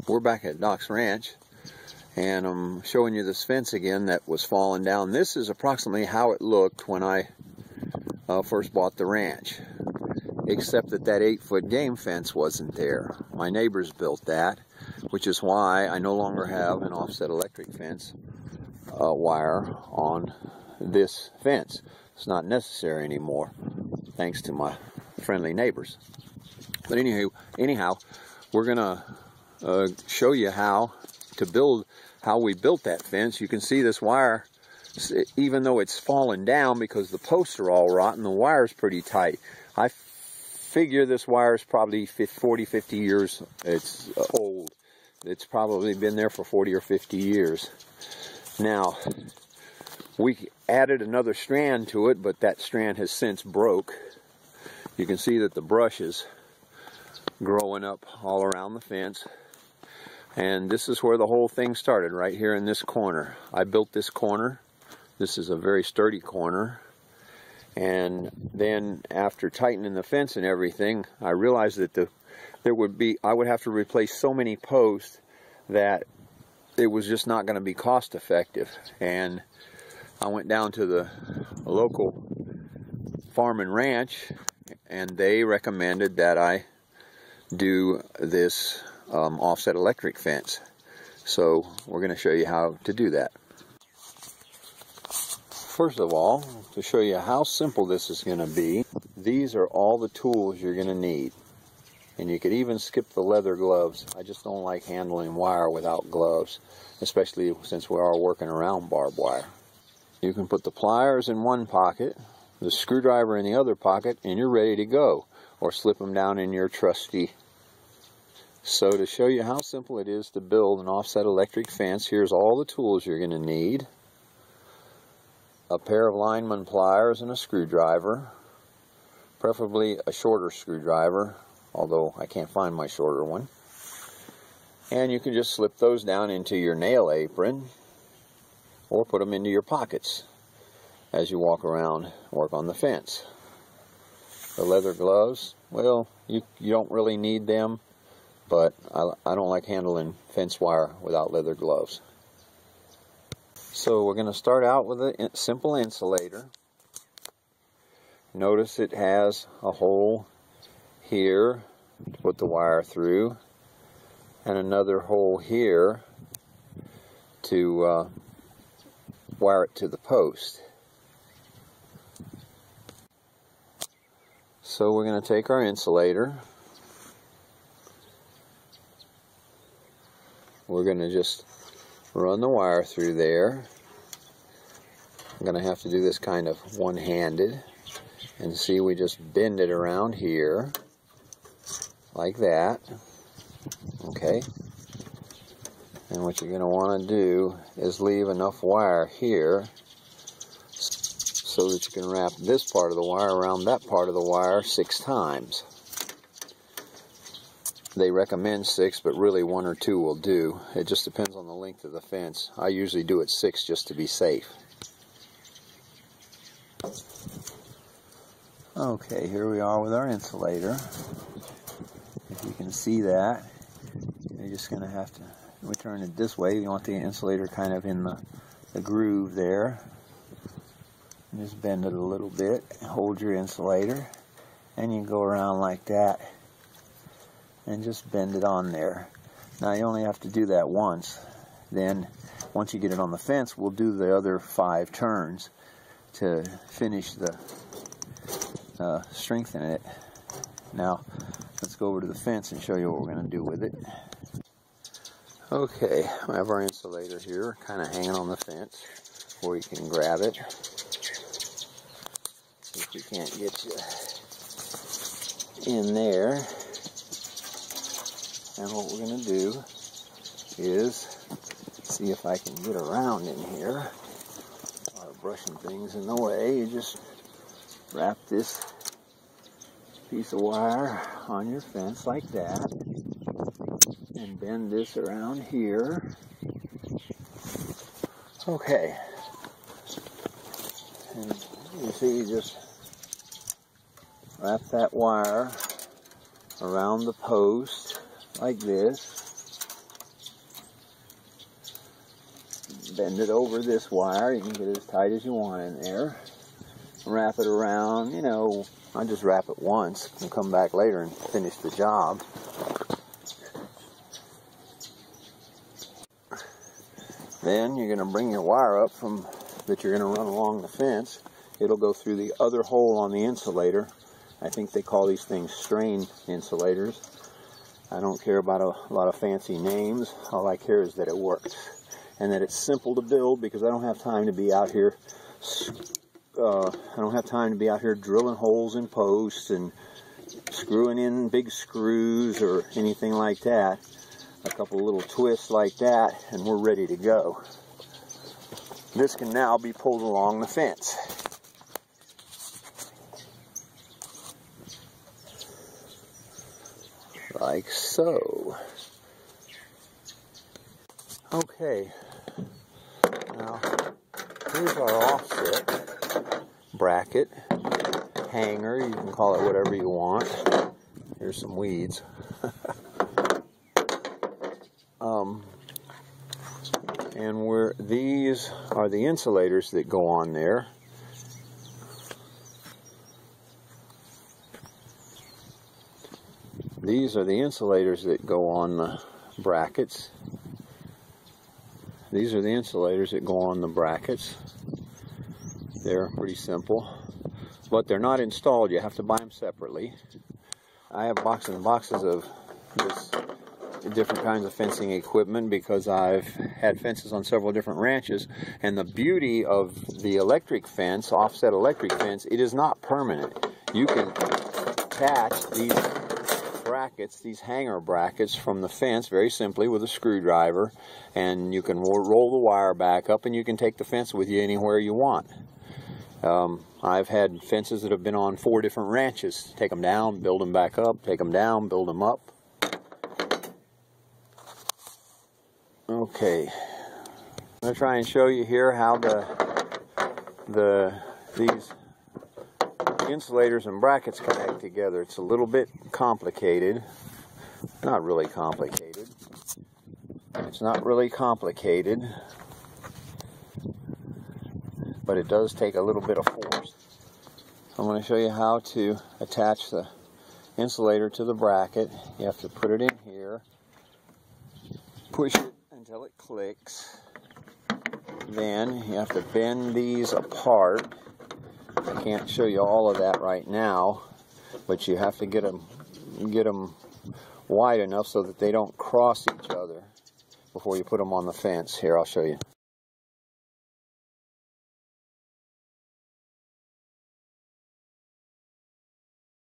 We're back at Doc's Ranch, and I'm showing you this fence again that was falling down. This is approximately how it looked when I first bought the ranch, except that 8-foot game fence wasn't there. My neighbors built that, which is why I no longer have an offset electric fence wire on this fence. It's not necessary anymore, thanks to my friendly neighbors. But anyhow, we're gonna show you how we built that fence. You can see this wire, even though it's fallen down because the posts are all rotten, the wire's pretty tight. I figure this wire is probably 40-50 years it's old. It's probably been there for 40 or 50 years. Now, we added another strand to it, but that strand has since broke. You can see that the brush is growing up all around the fence. And this is where the whole thing started, right here in this corner. I built this corner. This is a very sturdy corner. And then after tightening the fence and everything, I realized that I would have to replace so many posts that it was just not going to be cost effective. And I went down to the local farm and ranch, and they recommended that I do this offset electric fence. So we're going to show you how to do that. First of all, to show you how simple this is going to be, these are all the tools you're going to need. And you could even skip the leather gloves. I just don't like handling wire without gloves, especially since we are working around barbed wire. You can put the pliers in one pocket, the screwdriver in the other pocket, and you're ready to go. Or slip them down in your trusty. So to show you how simple it is to build an offset electric fence, here's all the tools you're going to need. A pair of lineman pliers and a screwdriver, preferably a shorter screwdriver, although I can't find my shorter one. And you can just slip those down into your nail apron or put them into your pockets as you walk around and work on the fence. The leather gloves, well, you don't really need them, but I don't like handling fence wire without leather gloves. So we're going to start out with a simple insulator. Notice it has a hole here to put the wire through, and another hole here to wire it to the post. So we're going to take our insulator. We're going to just run the wire through there. I'm going to have to do this kind of one-handed. And see, we just bend it around here, like that. Okay. And what you're going to want to do is leave enough wire here so that you can wrap this part of the wire around that part of the wire 6 times. They recommend 6, but really 1 or 2 will do. It just depends on the length of the fence. I usually do it 6 just to be safe. Okay, here we are with our insulator. If you can see that, you're just going to have to, we turn it this way. You want the insulator kind of in the groove there. Just bend it a little bit, hold your insulator, and you can go around like that and just bend it on there. Now you only have to do that once. Then once you get it on the fence, we'll do the other 5 turns to finish the strengthen it. Now let's go over to the fence and show you what we're going to do with it. Okay, I have our insulator here kind of hanging on the fence where you can grab it. If we can't get you in there. And what we're going to do is see if I can get around in here without brushing things in the way. You just wrap this piece of wire on your fence like that and bend this around here. Okay. And you see, you just wrap that wire around the post like this, bend it over this wire. You can get it as tight as you want in there. Wrap it around, you know, I just wrap it once and come back later and finish the job. Then you're going to bring your wire up that you're going to run along the fence. It'll go through the other hole on the insulator. I think they call these things strain insulators. I don't care about a lot of fancy names. All I care is that it works and that it's simple to build, because I don't have time to be out here drilling holes in posts and screwing in big screws or anything like that. A couple little twists like that and we're ready to go. This can now be pulled along the fence. Like so. Okay, now here's our offset bracket, hanger, you can call it whatever you want. Here's some weeds. And these are the insulators that go on there. These are the insulators that go on the brackets. These are the insulators that go on the brackets. They're pretty simple, but they're not installed. You have to buy them separately. I have boxes and boxes of this different kinds of fencing equipment because I've had fences on several different ranches, and the beauty of the electric fence, offset electric fence, it is not permanent. You can attach these brackets, these hanger brackets, from the fence very simply with a screwdriver, and you can roll the wire back up and you can take the fence with you anywhere you want. I've had fences that have been on 4 different ranches. Take them down, build them back up, take them down, build them up. Okay, I'm going to try and show you here how these insulators and brackets connect together. It's a little bit complicated. Not really complicated. It's not really complicated, but it does take a little bit of force. So I'm going to show you how to attach the insulator to the bracket. You have to put it in here, push it until it clicks. Then you have to bend these apart. I can't show you all of that right now, but you have to get them wide enough so that they don't cross each other before you put them on the fence. Here, I'll show you.